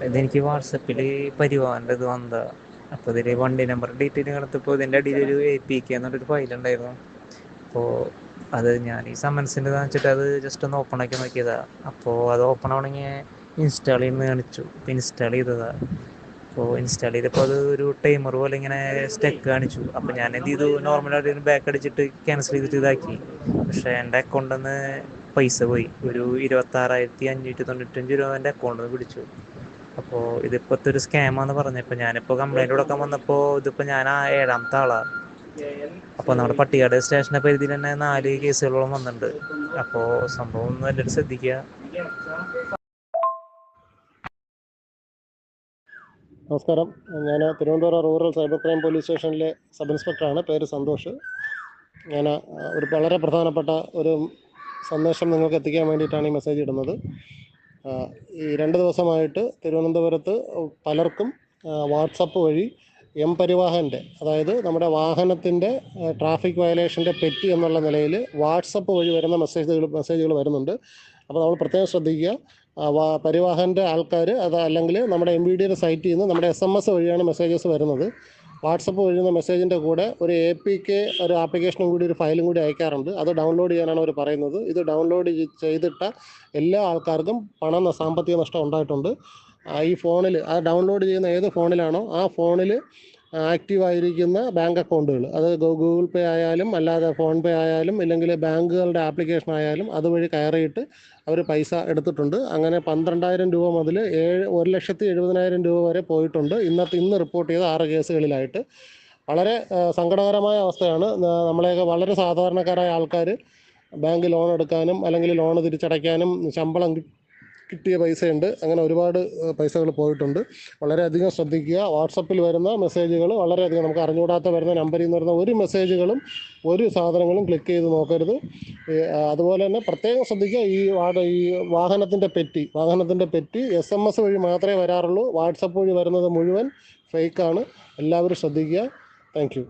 ഇതെനിക്ക് വാട്സപ്പിൽ പരിവാറിൻ്റെ ഇത് വന്നതാ. അപ്പോൾ ഇതിൽ വണ്ടി നമ്പർ ഡീറ്റെയിൽ എടുത്തപ്പോൾ ഇതിൻ്റെ അടിയിൽ ഒരു APK എന്നൊരു ഫയൽ ഉണ്ടായിരുന്നു. അപ്പോൾ അത് ഞാൻ ഈ സമൻസിൻ്റെ വെച്ചിട്ട് അത് ജസ്റ്റ് ഒന്ന് ഓപ്പൺ ആക്കി നോക്കിയതാ. അപ്പോൾ അത് ഓപ്പൺ ആവണമെങ്കിൽ ഇൻസ്റ്റാൾ ചെയ്യുന്നത് കാണിച്ചു. അപ്പോൾ ഇൻസ്റ്റാൾ ചെയ്തതാ. അപ്പോൾ ഇൻസ്റ്റാൾ ചെയ്തപ്പോൾ അത് ഒരു ടൈമർ പോലെ ഇങ്ങനെ സ്റ്റെക്ക് കാണിച്ചു. അപ്പോൾ ഞാൻ എന്ത് ചെയ്തു, നോർമലായിട്ട് ബാക്ക് അടിച്ചിട്ട് ക്യാൻസൽ ചെയ്തിട്ട് ഇതാക്കി. പക്ഷേ എൻ്റെ അക്കൗണ്ടിൽ നിന്ന് പൈസ പോയി. ഒരു 26,595 രൂപ എൻ്റെ അക്കൗണ്ടിൽ നിന്ന് പിടിച്ചു. അപ്പോൾ ഇതിപ്പോഴത്തെ ഒരു സ്കാമാന്ന് പറഞ്ഞപ്പോൾ ഞാനിപ്പോൾ കംപ്ലൈൻറ്റ് കൊടുക്കാൻ വന്നപ്പോൾ ഇതിപ്പോൾ ഞാൻ ആ 7ാമത്തെ ആളാണ്. അപ്പോൾ നമ്മുടെ പട്ടിക്കാട് സ്റ്റേഷൻ്റെ പരിധിയിൽ തന്നെ 4 കേസുകളോളം വന്നിട്ടുണ്ട്. അപ്പോൾ സംഭവം ഒന്ന് എല്ലാവരും ശ്രദ്ധിക്കുക. നമസ്കാരം, ഞാൻ Thiruvananthapuram rural cyber crime police സ്റ്റേഷനിലെ സബ് ഇൻസ്പെക്ടറാണ്. പേര് സന്തോഷ്. ഞാൻ ഒരു വളരെ പ്രധാനപ്പെട്ട ഒരു സന്ദേശം നിങ്ങൾക്ക് എത്തിക്കാൻ വേണ്ടിയിട്ടാണ് ഈ മെസ്സേജ് ഇടുന്നത്. ഈ 2 ദിവസമായിട്ട് തിരുവനന്തപുരത്ത് പലർക്കും വാട്സപ്പ് വഴി പരിവാഹൻ്റെ, അതായത് നമ്മുടെ വാഹനത്തിൻ്റെ ട്രാഫിക് വയലേഷൻ്റെ പെറ്റി എന്നുള്ള നിലയിൽ വാട്സപ്പ് വഴി വരുന്ന മെസ്സേജുകൾ വരുന്നുണ്ട്. അപ്പോൾ നമ്മൾ പ്രത്യേകം ശ്രദ്ധിക്കുക. പരിവാഹൻ്റെ ആൾക്കാർ അത് അല്ലെങ്കിൽ നമ്മുടെ MVDയുടെ സൈറ്റിൽ നിന്ന് നമ്മുടെ SMS വഴിയാണ് മെസ്സേജസ് വരുന്നത്. വാട്സപ്പ് വഴിയുന്ന മെസ്സേജിൻ്റെ കൂടെ ഒരു APK, ഒരു ആപ്ലിക്കേഷനും കൂടി, ഒരു ഫയലും കൂടി അയക്കാറുണ്ട്. അത് ഡൗൺലോഡ് ചെയ്യാനാണ് അവർ പറയുന്നത്. ഇത് ഡൗൺലോഡ് ചെയ്തിട്ട എല്ലാ ആൾക്കാർക്കും സാമ്പത്തിക നഷ്ടം ഉണ്ടായിട്ടുണ്ട്. ഈ ഫോണിൽ ഡൗൺലോഡ് ചെയ്യുന്ന ഏത് ഫോണിലാണോ ആ ഫോണിൽ ആക്റ്റീവായിരിക്കുന്ന ബാങ്ക് അക്കൗണ്ടുകൾ, അത് ഗൂഗിൾ പേ ആയാലും അല്ലാതെ ഫോൺ പേ ആയാലും ഇല്ലെങ്കിൽ ബാങ്കുകളുടെ ആപ്ലിക്കേഷൻ ആയാലും അതുവഴി കയറിയിട്ട് അവർ പൈസ എടുത്തിട്ടുണ്ട്. അങ്ങനെ 12,000 രൂപ മുതൽ 1,70,000 രൂപ വരെ പോയിട്ടുണ്ട്. ഇന്ന് റിപ്പോർട്ട് ചെയ്ത 6 കേസുകളിലായിട്ട്. വളരെ സങ്കടകരമായ അവസ്ഥയാണ്. നമ്മളെയൊക്കെ വളരെ സാധാരണക്കാരായ ആൾക്കാർ ബാങ്ക് ലോൺ എടുക്കാനും അല്ലെങ്കിൽ ലോൺ തിരിച്ചടയ്ക്കാനും ശമ്പളം കിട്ടിയ പൈസയുണ്ട്. അങ്ങനെ ഒരുപാട് പൈസകൾ പോയിട്ടുണ്ട്. വളരെയധികം ശ്രദ്ധിക്കുക. വാട്സപ്പിൽ വരുന്ന മെസ്സേജുകൾ വളരെയധികം, നമുക്ക് അറിഞ്ഞുകൂടാത്ത വരുന്ന നമ്പറിൽ നിന്ന് വരുന്ന ഒരു മെസ്സേജുകളും ഒരു സാധനങ്ങളും ക്ലിക്ക് ചെയ്ത് നോക്കരുത്. അതുപോലെ തന്നെ പ്രത്യേകം ശ്രദ്ധിക്കുക. ഈ വാഹനത്തിൻ്റെ പെറ്റി SMS വഴി മാത്രമേ വരാറുള്ളൂ. വാട്സപ്പ് വഴി വരുന്നത് മുഴുവൻ ഫേക്കാണ്. എല്ലാവരും ശ്രദ്ധിക്കുക. Thank you.